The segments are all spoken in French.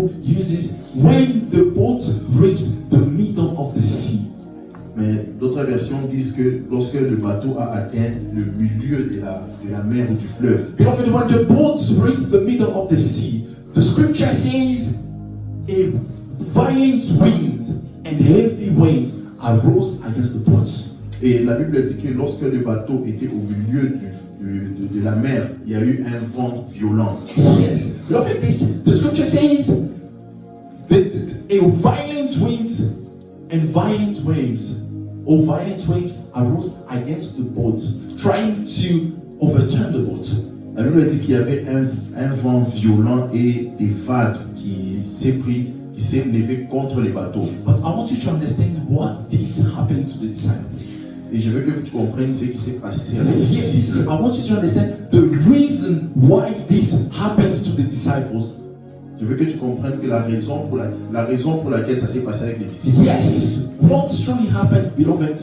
Bible uses when the boat reached the middle of the sea. Mais d'autres versions disent que lorsque le bateau a atteint le milieu de la mer ou du fleuve. Beloved, when the boat reached the middle of the sea, the scripture says a violent wind and heavy waves arose against the boat. Et la Bible dit que lorsque le bateau était au milieu de la mer, il y a eu un vent violent. Yes. Beloved, the scripture says that a violent wind and violent waves arose against the boat, trying to overturn the boat. La Bible dit qu'il y avait un vent violent et des vagues qui s'est levé contre les bateaux. But I want you to understand what this happened to the disciples. Et je veux que tu comprennes ce qui s'est passé avec les Yes, disciples. I want you to understand the reason why this happens to the disciples. Je veux que tu comprennes que la raison pour laquelle ça s'est passé avec les disciples. Yes, what truly happened, beloved,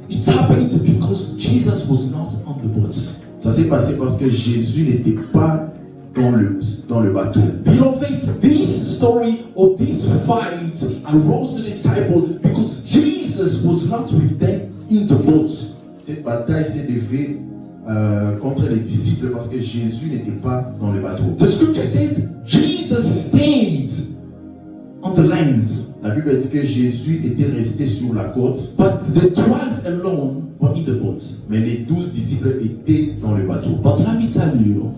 it happened because Jesus was not on the boat. Ça s'est passé parce que Jésus n'était pas dans le bateau. Beloved, this story or this fight arose to the disciples because Jesus was not with them in the boat. Cette bataille s'est levée contre les disciples parce que Jésus n'était pas dans le bateau. The scripture says Jesus stayed on the land, La Bible dit que Jésus était resté sur la côte, but the 12 alone were in the boat. mais les 12 disciples étaient dans le bateau. But let me tell you,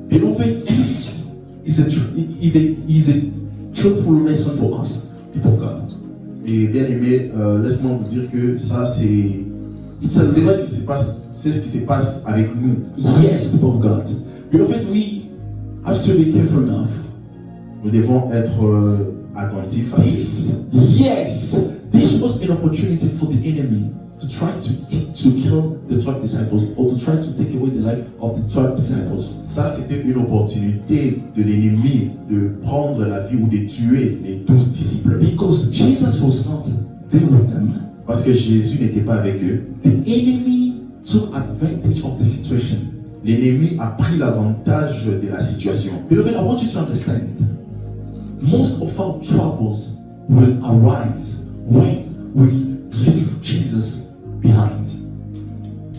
beloved, this is a truthful lesson for us, people of God. Et bien aimé, laisse-moi vous dire que c'est ce qui se passe avec nous. Yes, people of God. Beloved, we have to be careful enough. Nous devons être attentifs à ceci. This was an opportunity for the enemy to try to kill the 12 disciples or to try to take away the life of the 12 disciples. Ça, c'était une opportunité de l'ennemi de prendre la vie ou de tuer les 12 disciples. Because Jesus was not there with them. Parce que Jésus n'était pas avec eux. The enemy took advantage of the situation. L'ennemi a pris l'avantage de la situation. Beloved, I want you to understand. Most of our troubles will arise when we leave Jesus behind.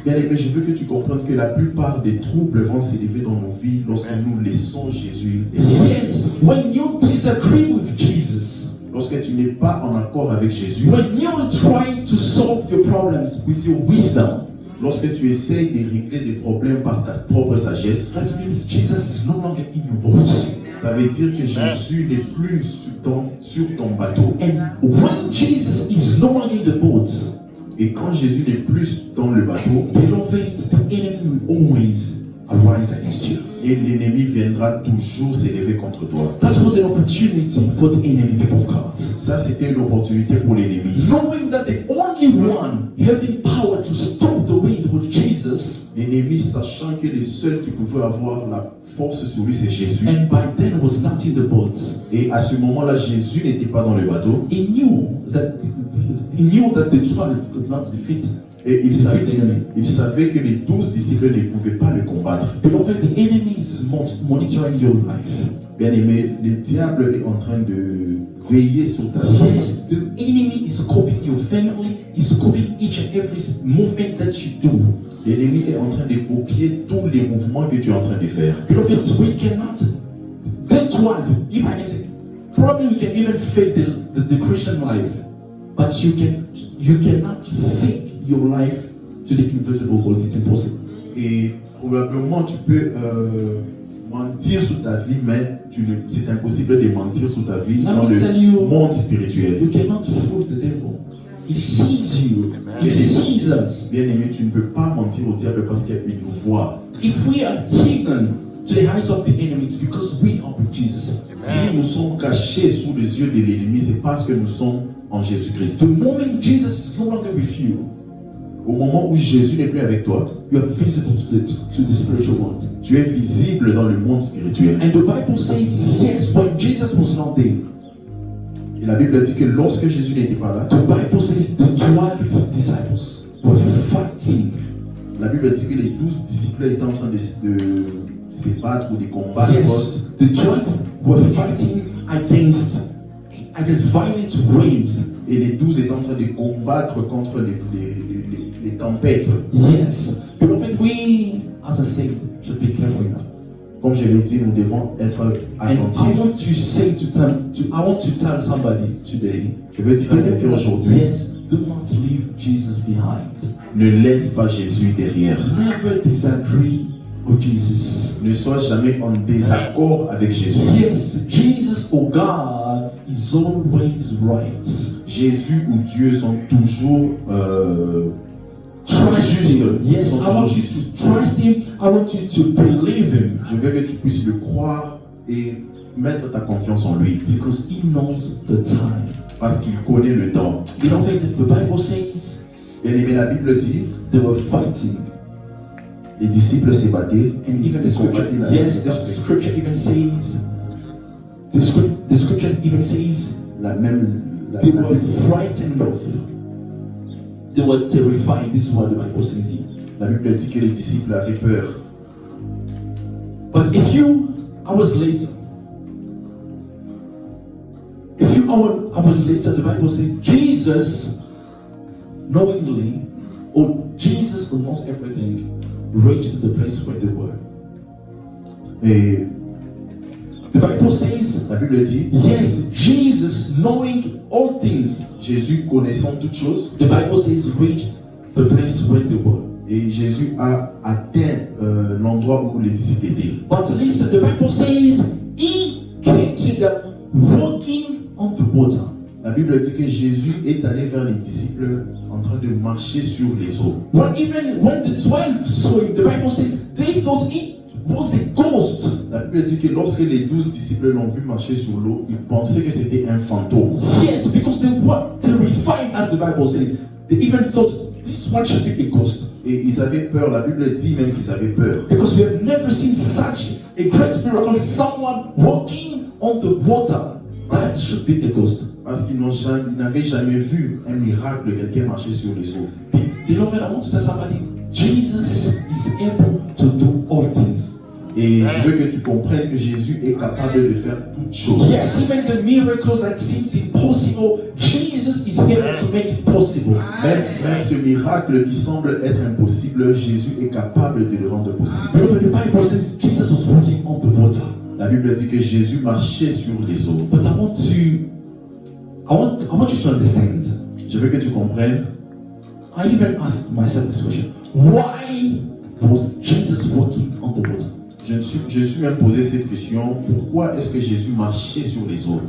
Bien aimé, je veux que tu comprennes que la plupart des troubles vont s'élever dans nos vies lorsque nous laissons Jésus derrière. Yes, when you disagree with Jesus, Lorsque tu n'es pas en accord avec Jésus, when you're trying to solve your problems with your wisdom, lorsque tu essayes de régler des problèmes par ta propre sagesse, that means Jesus is no longer in your boat. ça veut dire que Jésus n'est plus sur ton bateau. And when Jesus is no longer in the boat, Et quand Jésus n'est plus dans le bateau, beloved, the enemy will always arise against you. et l'ennemi viendra toujours s'élever contre toi. That was an opportunity for the enemy, people of God. Ça, c'était une opportunité pour l'ennemi. Knowing that the only one having power to stop the wind was Jesus, L'ennemi, sachant que les seuls qui pouvaient avoir la force sur lui, c'est Jésus. and by then was not in the boat. Et à ce moment-là, Jésus n'était pas dans le bateau. He knew that the 12 could not defeat Et il the enemy. savait que les 12 disciples ne pouvaient pas le combattre. Beloved, the enemy is monitoring your life. Bien aimé, le diable est en train de veiller sur ta vie. Yes, the enemy is copying your family, is copying each and every movement that you do. L'ennemi est en train de copier tous les mouvements que tu es en train de faire. Beloved, we cannot. The 12, if I can say, probably we can even fake the Christian life, but you cannot fake your life to the invisible world. It's impossible. Et probablement tu peux mentir sur ta vie, mais c'est impossible de mentir sur ta vie Let dans me tell you, le monde spirituel. you cannot fool the devil. He sees you. He sees us. Bien aimé, tu ne peux pas mentir au diable parce qu'il nous voit. If we are hidden to the eyes of the enemy, it's because we are with Jesus. Si nous sommes cachés sous les yeux de l'ennemi, c'est parce que nous sommes en Jésus-Christ. The moment Jesus is no longer with you, Au moment où Jésus n'est plus avec toi, you are visible to the spiritual world. tu es visible dans le monde spirituel. And the Bible says, yes, when Jesus was not there, Et la Bible dit que lorsque Jésus n'était pas là, the Bible says the 12 disciples were fighting. la Bible dit que les 12 disciples étaient en train de battre ou de combattre. Yes, the 12 were fighting against violent waves. Et les 12 étaient en train de combattre contre les tempêtes. Yes, beloved, we, as I said, should be careful now. Comme je l'ai dit, nous devons être And I attentifs. want to say I want to tell somebody today. Je veux dire à quelqu'un aujourd'hui, Yes, do not leave Jesus behind. ne laisse pas Jésus derrière. Never disagree with Jesus. Ne sois jamais en désaccord avec Jésus. Yes, Jesus or God is always right. Jésus ou Dieu sont toujours Trust justes. him. Yes, Sont I toujours want you justes. to trust him. I want you to believe him Je veux que tu puisses le croire et mettre ta confiance en lui. because he knows the time. Parce qu'il connaît le temps. Beloved, the Bible says Bien aimé, la Bible dit, they were fighting. les disciples se battaient. And Ils even the scripture, combattaient la- yes, the scripture even says, the scripture even says la même. they were frightened of. They were terrified. This is what the Bible says here. La Bible dit que les disciples avaient peur. But a few hours later, the Bible says Jesus, knowingly, or Jesus who knows everything, reached the place where they were. Et The Bible says, la Bible dit, yes, Jesus, knowing all things, Jésus connaissant toutes choses, the Bible says, reached the place where they were. et Jésus a atteint l'endroit où les disciples étaient. But listen, the Bible says, he came to them walking on the water. La Bible dit que Jésus est allé vers les disciples en train de marcher sur les eaux. When the 12 saw him, the Bible says, they thought he was a ghost. La Bible dit que lorsque les 12 disciples l'ont vu marcher sur l'eau, ils pensaient que c'était un fantôme. Yes, because they were terrified, as the Bible says. They even thought, this one should be a ghost. Et ils avaient peur, la Bible dit même qu'ils avaient peur. Because we have never seen such a great miracle, someone walking on the water. That should be a ghost. Parce qu'ils n'avaient jamais vu un miracle, quelqu'un marcher sur les eaux. Beloved, I want to tell somebody, Jesus is able to do all things. Et je veux que tu comprennes que Jésus est capable de faire toutes choses. Yes, even the miracles that seems impossible, Jesus is able to make it possible. Même ce miracle qui semble être impossible, Jésus est capable de le rendre possible. Beloved, the Bible says Jesus was walking on the water. La Bible dit que Jésus marchait sur les eaux. But I want you to understand. Je veux que tu comprennes. I even asked myself this question. Why was Jesus walking on the water? Je suis même posé cette question. Pourquoi est-ce que Jésus marchait sur les eaux?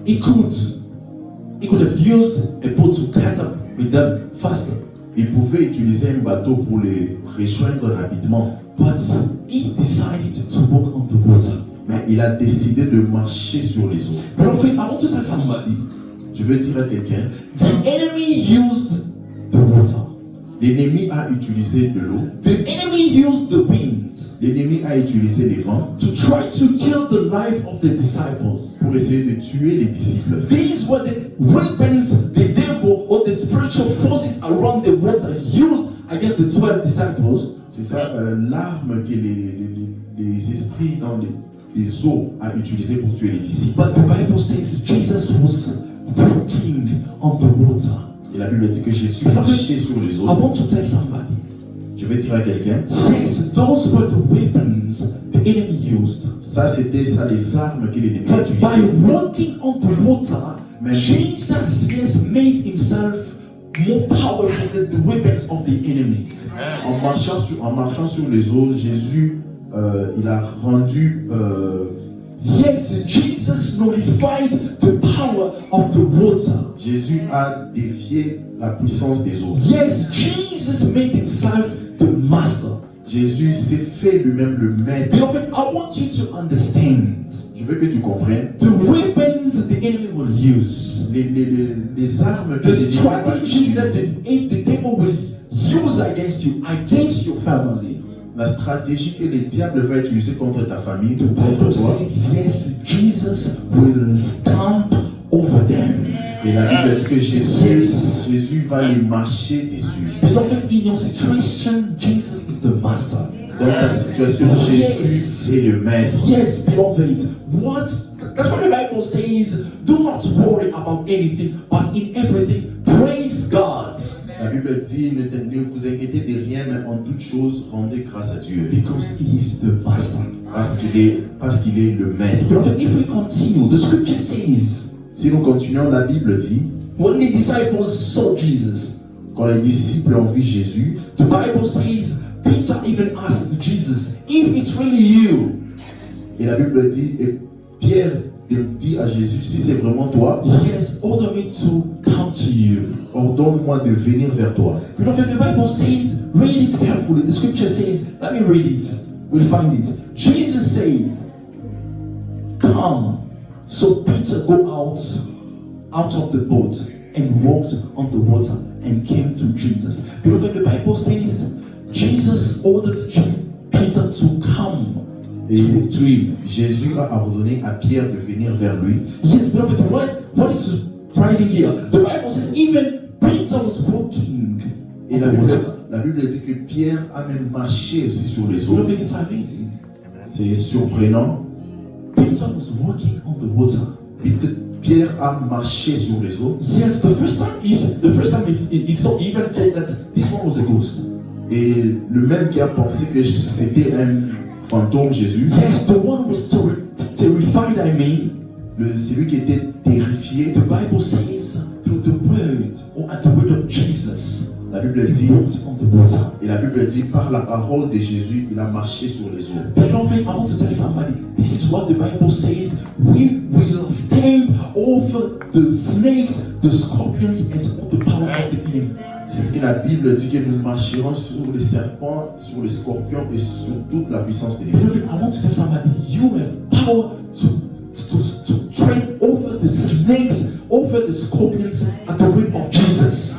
He could have used a boat to catch up with them faster. Il pouvait utiliser un bateau pour les rejoindre rapidement. But he decided to walk on the water. Mais il a décidé de marcher sur les eaux. Beloved, I want to tell somebody. Je veux dire à quelqu'un, The enemy used the water. l'ennemi a utilisé de l'eau. The enemy used the wind L'ennemi a utilisé les vents to try to kill the life of the disciples. pour essayer de tuer les disciples. These were the weapons the devil or the spiritual forces around the water used against the 12 disciples. C'est ça l'arme que les esprits dans les eaux a utilisé pour tuer les disciples. But the Bible says Jesus was walking on the water. Et la Bible dit que Jésus marchait sur les eaux. I want to tell somebody. Je vais dire à quelqu'un, Yes, those were the weapons the enemy used. ça c'était ça les armes que l'ennemi a But by utilisées. walking on the water, Jesus yes made himself more powerful than the weapons of the enemies. En marchant sur les eaux, Jésus il a rendu Yes, Jesus nullified the power of the water. Jésus a défié la puissance des eaux. Yes, Jesus made himself the master. Jésus s'est fait lui-même le maître. Beloved, I want you to understand Je veux que tu comprennes the weapons the enemy will use, les armes que the l'ennemi va strategy that utiliser, the devil will use against you, against your family. la stratégie que le diable va utiliser contre ta famille, The contre Bible toi. says, yes, Jesus will stamp over them. Et la Bible dit que Jésus va les marcher dessus. Beloved, in your situation, Jesus is the master. Dans ta situation, Jésus est le maître. Yes, beloved. That's what the Bible says. Do not worry about anything, but in everything, praise God. La Bible dit, ne vous inquiétez de rien, mais en toute chose, rendez grâce à Dieu. Because He is the Master. Parce qu'il est le maître. Beloved, if we continue, the scripture says, Si nous continuons, la Bible dit, when the disciples saw Jesus, quand les disciples ont vu Jésus, the Bible says, Peter even asked Jesus, if it's really you, et la Bible dit, et Pierre dit à Jésus, si c'est vraiment toi, yes, order me to come to you. ordonne-moi de venir vers toi. Beloved, the Bible says, read it carefully. The scripture says, let me read it. We'll find it. Jesus said, come. So Peter go out of the boat and walked on the water and came to Jesus. Beloved, the Bible says, Jesus ordered Peter to come to him. Jésus a ordonné à Pierre de venir vers lui. Yes, beloved, what is surprising here? The Bible says even Peter was walking Et on the water. la Bible dit que Pierre a même marché aussi sur les eaux. Beloved, it's amazing. C'est surprenant. Peter was walking on the water. Pierre a marché sur les eaux. Yes, the first time he thought, he even thought that this one was a ghost. Et le même qui a pensé que c'était un fantôme, Jésus, Yes, the one was terrified, celui qui était terrifié, the Bible says, through the word, or at the word of Jesus, la Bible he dit, walked on the water. et la Bible dit, par la parole de Jésus, il a marché sur les eaux. Beloved, I want to tell somebody, this is what the Bible says. We will stand over the snakes, the scorpions, and all the power of the enemy. C'est ce que la Bible dit, que nous marcherons sur les serpents, sur les scorpions et sur toute la puissance de l'ennemi. Beloved, I want to tell somebody, you have power to tread over the snakes, over the scorpions at the word of Jesus.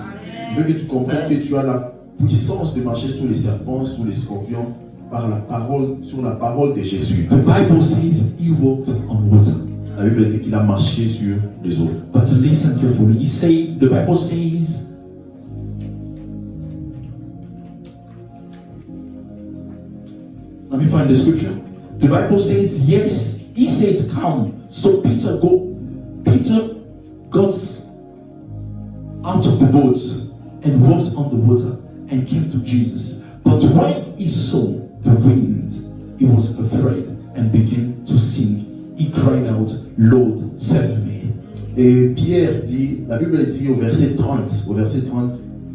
Je veux que tu comprennes que tu as la puissance de marcher sur les serpents, sur les scorpions, par la parole, sur la parole de Jésus. The Bible says he walked on water. La Bible dit qu'il a marché sur les eaux. But listen carefully. The Bible says, let me find the scripture. The Bible says, yes, he said, come. So Peter got out of the boat and walked on the water and came to Jesus. But when he saw the wind, he was afraid and began to sink. He cried out, Lord, save me. Et Pierre dit, la Bible dit au verset 30,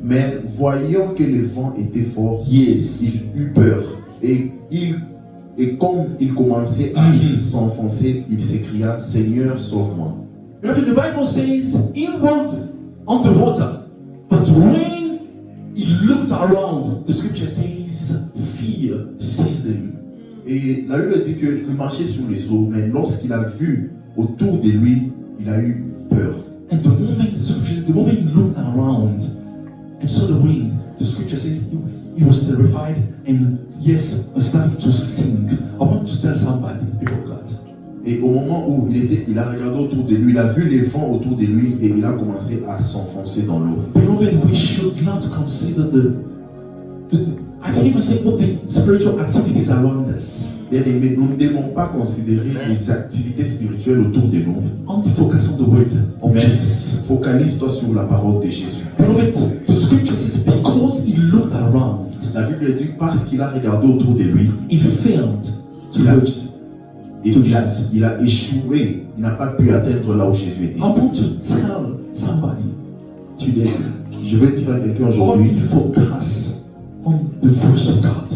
mais voyant que le vent était fort, Yes. il eut peur. Et comme il commençait à s'enfoncer, il s'écria, Seigneur, sauve-moi. Beloved, the Bible says he walked on the water, but when he looked around, the scripture says fear seized him. Et la Bible dit qu'il marchait sur les eaux, mais lorsqu'il a vu autour de lui, il a eu peur. And the moment he looked around and saw the wind, the scripture says he was terrified and yes, started to sink. I want to tell somebody, people of God. Et au moment où il a regardé autour de lui, il a vu les vents autour de lui et il a commencé à s'enfoncer dans l'eau. Beloved, we should not consider I can't even say all the spiritual activities around us. Bien-aimés, nous ne devons pas considérer les activités spirituelles autour de nous. Only focus on the word of Mais Jesus. focalise-toi sur la parole de Jésus. Beloved, the scripture says because he looked around, La Bible dit parce qu'il a regardé autour de lui, he failed to il a, reach. et il a échoué. Il n'a pas pu atteindre là où Jésus était. I want to tell somebody today, Je veux dire à quelqu'un aujourd'hui, only focus on the voice of God.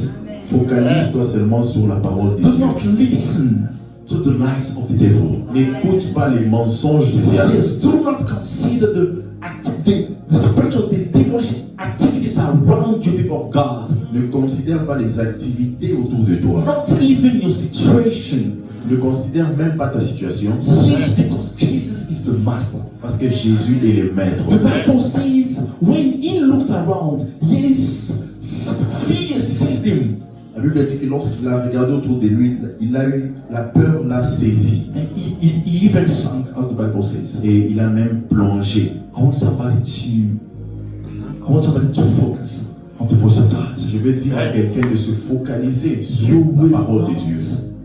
focalise-toi seulement sur la parole de Do Dieu. not listen to the lies of the devil. N'écoute pas les mensonges du diable. Yes, do not consider the spiritual, the devilish activities around you, people of God. Ne considère pas les activités autour de toi. Not even your situation. Ne considère même pas ta situation. Yes, because Jesus is the master. Parce que Jésus est le maître. The Bible says when he looked around, yes, fear seized him. La Bible dit que lorsqu'il a regardé autour de lui, il a eu la peur l'a saisi. And he even sank, as the Bible says. Et il a même plongé. I want somebody to focus on the voice of God. Je veux dire à quelqu'un de se focaliser sur You la will parole de not Dieu.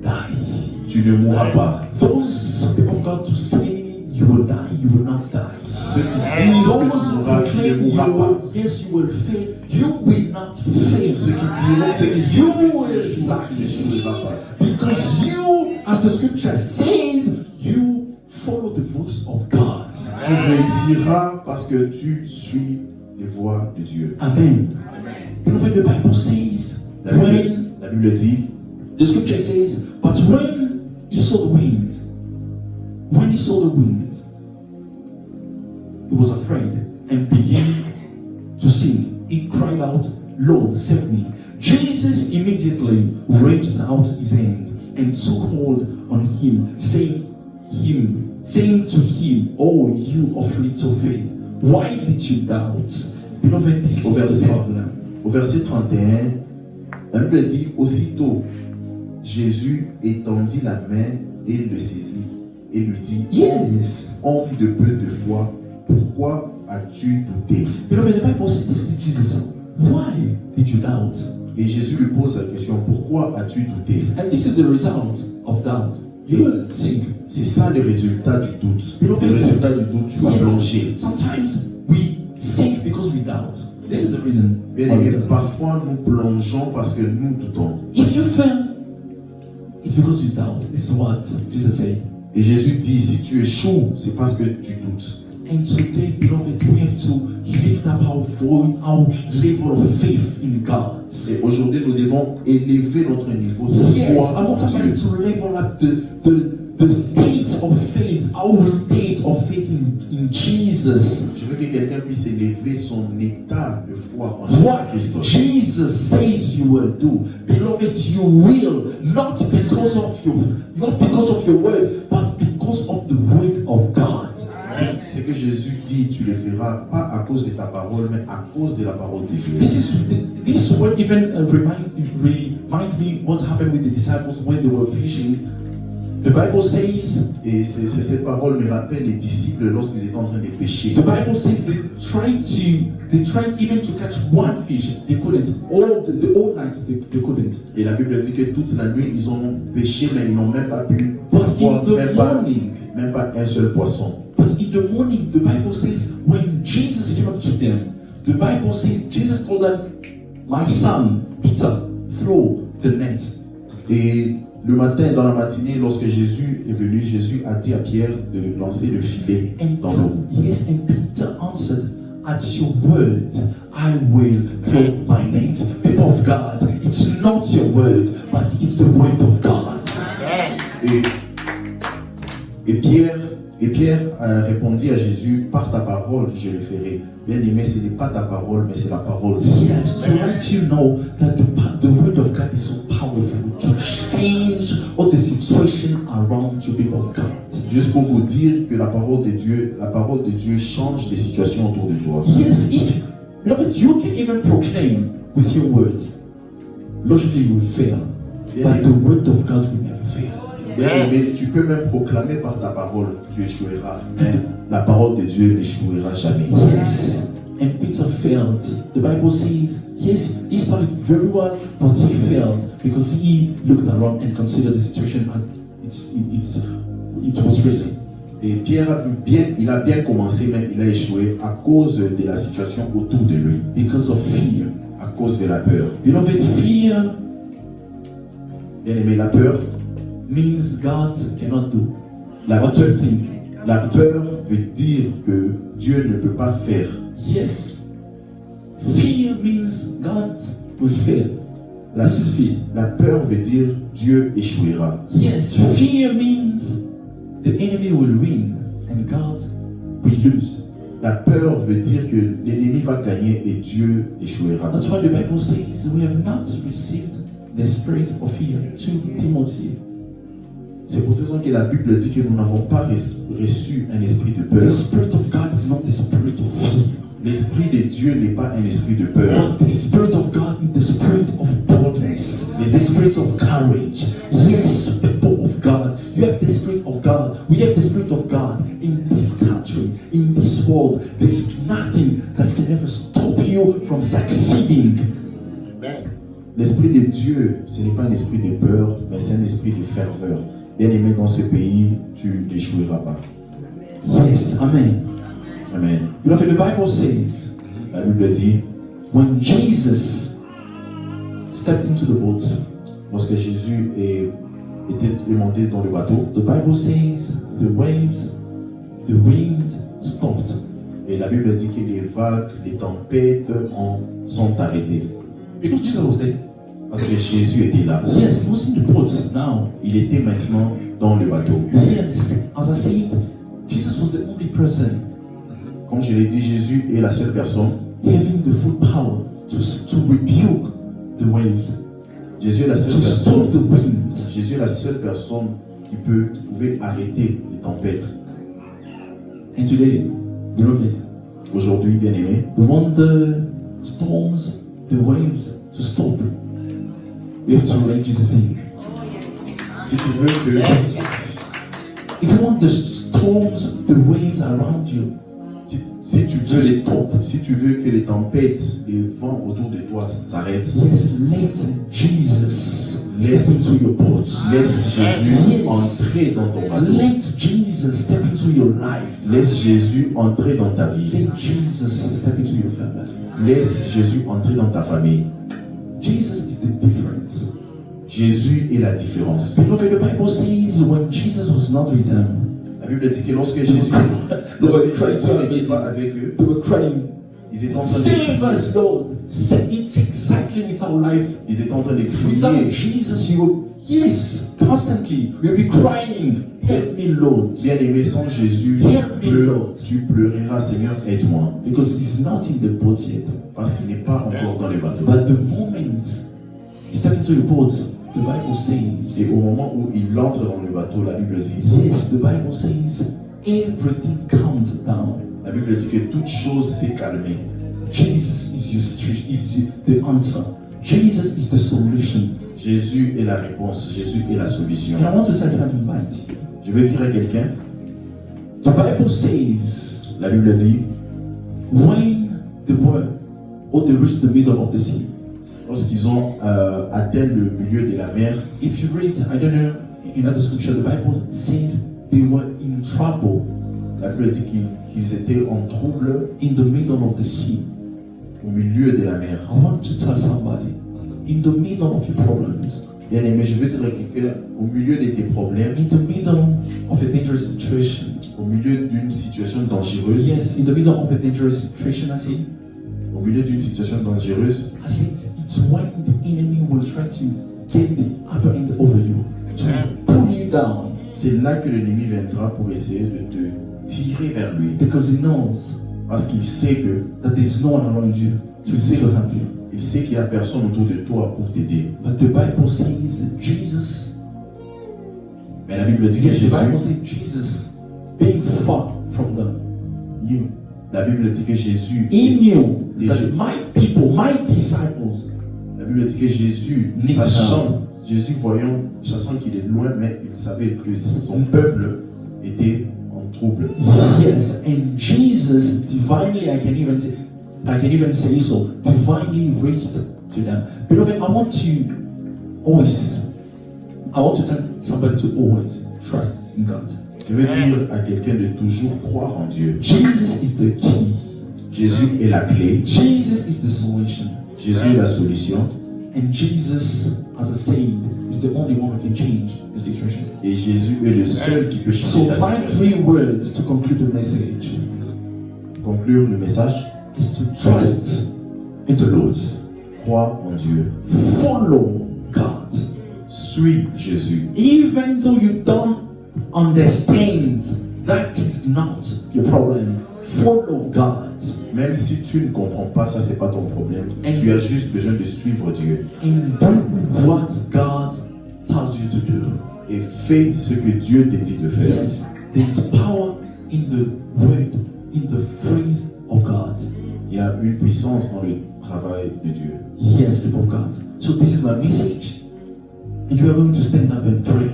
die. Tu ne mourras pas. Those people of God to say you will die, you will not die. Ceux qui disent que tu mourras, tu ne mourras pas. Yes, you will fail. You will not fail. Ceux qui diront, ceux qui disent You que tu will échoues, tu n'échoueras succeed. pas. Because you, as the scripture says, you follow the voice of God. Tu réussiras parce que tu suis les voies de Dieu. Amen. Beloved, the Bible says, La Bible dit, the scripture says, but when he saw the wind, he was afraid and began to sink. He cried out, Lord, save me. Jesus immediately reached out his hand and took hold on him, saying to him, oh, you of little faith, why did you doubt? Beloved, this is the problem. Au verset 31, la Bible dit, aussitôt, Jésus étendit la main et le saisit et lui dit, Yes. homme de peu de foi, pourquoi as-tu douté? Beloved, the Bible says, this is Jesus. Why did you doubt? Et Jésus lui pose la question, pourquoi as-tu douté? And this is the result of doubt. You will think. C'est ça le résultat du doute. Beloved, Le résultat du doute, tu vas plonger. Sometimes we sink because we doubt. This is the reason. Bien why we aimé, doubt. parfois nous plongeons parce que nous doutons. If you fail, it's because you doubt. This is what Jesus said. Et Jésus dit, si tu échoues, c'est parce que tu doutes. And today, beloved, we have to lift up our voice, our level of faith in God. Et aujourd'hui, nous devons élever notre niveau de Yes, I foi want en somebody Dieu. to level up the state of faith, our state of faith in Jesus. Je veux que quelqu'un puisse élever son état de foi en What Jésus-Christ. Jesus says you will do, beloved, you will, not because of your word, but because of the word of God. Ce que Jésus dit, tu le feras pas à cause de ta parole, mais à cause de la parole de Dieu. This word even reminds me what happened with the disciples when they were fishing. The Bible says. Et cette parole me rappelle les disciples lorsqu'ils étaient en train de pêcher. The Bible says they tried even to catch one fish. They couldn't. The whole night they couldn't. Et la Bible dit que toute la nuit ils ont pêché, mais ils n'ont même pas pu But voir in même pas un seul poisson. the morning, the Bible says when Jesus came up to them, the Bible says Jesus told them, "My son Peter, throw the net." Et le matin, dans la matinée, lorsque Jésus est venu, Jésus a dit à Pierre de lancer le filet dans l'eau. Yes, and Peter answered, "At your word, I will throw my net." People of God, it's not your word, but it's the word of God. Et Pierre a répondu à Jésus, par ta parole, je le ferai. Bien aimé, ce n'est pas ta parole, mais c'est la parole de Dieu. Yes, to let you know that the word of God is so powerful to change all the situation around you, people of God. Juste pour vous dire que la parole de Dieu change les situations autour de toi. Yes, beloved, you can even proclaim with your word. Logically, you will fail, but the word of God will never fail. Mais tu peux même proclamer par ta parole, tu échoueras. Mais la parole de Dieu n'échouera jamais. Yes, and Peter failed. The Bible says, yes, he started very well, but he failed because he looked around and considered the situation and it was really. Et Pierre il a bien commencé, mais il a échoué à cause de la situation autour de lui. Because of fear. À cause de la peur. Beloved, fear. Bien aimé, la peur means God cannot do. La What do you think? La peur veut dire que Dieu ne peut pas faire. Yes. Fear means God will fail. This is fear. La peur veut dire Dieu échouera. Yes. Fear means the enemy will win and God will lose. La peur veut dire que l'ennemi va gagner et Dieu échouera. That's why the Bible says we have not received the spirit of fear. 2 Timothy. C'est pour cette raison que la Bible dit que nous n'avons pas reçu un esprit de peur. The spirit of God is not the spirit of fear. L'esprit de Dieu n'est pas un esprit de peur. But the spirit of God is the spirit of boldness, the spirit of courage. Yes, people of God, you have the spirit of God. We have the spirit of God in this country, in this world. There's nothing that can ever stop you from succeeding. L'esprit de Dieu, ce n'est pas un esprit de peur, mais c'est un esprit de ferveur. Bien aimé, dans ce pays, tu n'échoueras pas. Yes, amen. Amen. Beloved, the Bible says, La Bible dit, when Jesus stepped into the boat, lorsque Jésus était monté dans le bateau, the Bible says the waves, the wind stopped. et la Bible dit que les vagues, les tempêtes sont arrêtées. Because Jesus was there. Parce que Jésus était là. Yes, he was in the boat now. Il était maintenant dans le bateau. Yes, as I said, Jesus was the only person Comme je l'ai dit, Jésus est la seule personne. having the full power to rebuke the waves, Jésus est la seule to personne. stop the winds. Jésus est la seule personne qui pouvait arrêter les tempêtes. And today, beloved, Aujourd'hui, bien aimé, we want the storms, the waves to stop. We have to let Jesus in. si tu veux que If you want the storms, the waves around you, si tu veux que les tempêtes, les vents autour de toi s'arrêtent, yes, let Jesus step into your boat. laisse Jésus entrer dans ton bateau. Let Jesus step into your life. Laisse Jésus entrer dans ta vie. Let Jesus step into your family. Laisse Jésus entrer dans ta famille. Jesus is the difference. Jésus est la différence. Beloved, the Bible says when Jesus was not with them, La Bible dit que lorsque Jésus n'était pas avec eux, they were crying, ils étaient en train "Save de us, Lord! It's exactly with our life. ils étaient en train de Without crier. Jesus, you will, yes, constantly, we'll be crying, help me, Lord." Bien aimé, sans Jésus, tu pleureras, Seigneur, aide-moi. Because he's not in the boat yet. Parce qu'il n'est pas encore dans le bateau. But the moment he stepped into the boat, the Bible Et says, au moment où il entre dans le bateau, la Bible dit, yes, the Bible says, everything calmed down. la Bible dit que toute chose s'est calmée. Jesus is the answer. Jesus is the solution. Jésus est la réponse. Jésus est la solution. And I want to say something bad. Je veux dire à quelqu'un, The Bible says, la Bible dit, when the world or they reach the middle of the sea, lorsqu'ils ont atteint le milieu de la mer, if you read, I don't know, in other scripture, the Bible says they were in trouble la Bible dit qu'ils étaient en trouble in the middle of the sea. au milieu de la mer. I want to tell somebody, in the middle of your problems, Bien aimé, je veux dire à quelqu'un, au milieu de tes problèmes, in the middle of a dangerous situation, au milieu d'une situation dangereuse, yes, in the middle of a dangerous situation, au milieu d'une situation dangereuse, I said, it's when the enemy will try to get the upper end over you, to pull you down, c'est là que l'ennemi viendra pour essayer de te tirer vers lui. because he knows Parce qu'il sait que, that there's no one around you to help you. il sait qu'il n'y a personne autour de toi pour t'aider. But the Bible says Jesus, Mais la Bible dit que yes, the Bible Jésus, says Jesus, being far from them, knew. la Bible dit que Jésus, He knew Les that gens- my people, my disciples, la Bible dit que Jésus, Nicolas. Jésus sachant qu'il est loin, mais il savait que son peuple était en trouble. yes, and Jesus divinely, I can even say so, divinely reached to them. Beloved, I want to tell somebody to always trust in God. Je veux dire à quelqu'un de toujours croire en Dieu. Jesus is the key. Jésus est la clé. Jesus is the solution. Jésus est la solution. And Jesus, as I said, is the only one who can change the situation. Et Jésus est le seul qui peut So changer la my situation. 3 words to conclude the message Conclure le message. is to trust in the Lord. Crois en Dieu. Follow God. Suis Jésus. Even though you don't understand, that is not your problem. Follow God. Même si tu ne comprends pas, ça c'est pas ton problème. And- Tu as juste besoin de suivre Dieu. And do what God tells you to do. Et fais ce que Dieu te dit de faire. Yes, there's power in the word, in the phrase of God. Il y a une puissance dans le travail de Dieu. Yes, people of God. So this is my message. And you are going to stand up and pray.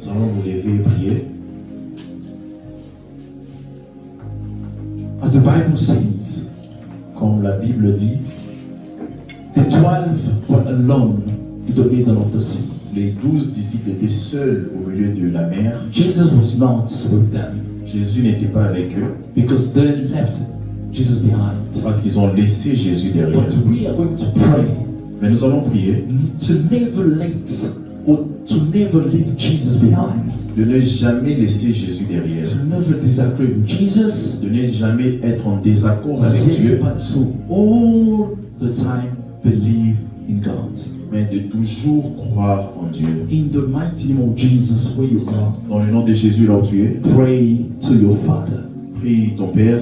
Nous allons nous lever et prier. As the Bible says, Comme la Bible dit, The 12 were alone in the middle of the sea. Les 12 disciples étaient seuls au milieu de la mer. Jesus was not with them Jésus n'était pas avec eux because they left Jesus behind. parce qu'ils ont laissé Jésus derrière. But we are going to pray Mais nous allons prier to never let or to never leave Jesus behind, de ne jamais laisser Jésus derrière, to never disagree with Jesus, de ne jamais être en désaccord avec Dieu, but to all the time believe in God. mais de toujours croire en Dieu. In the mighty name of Jesus, where you are, Dans le nom de Jésus, là où tu es, pray to your Father. prie ton Père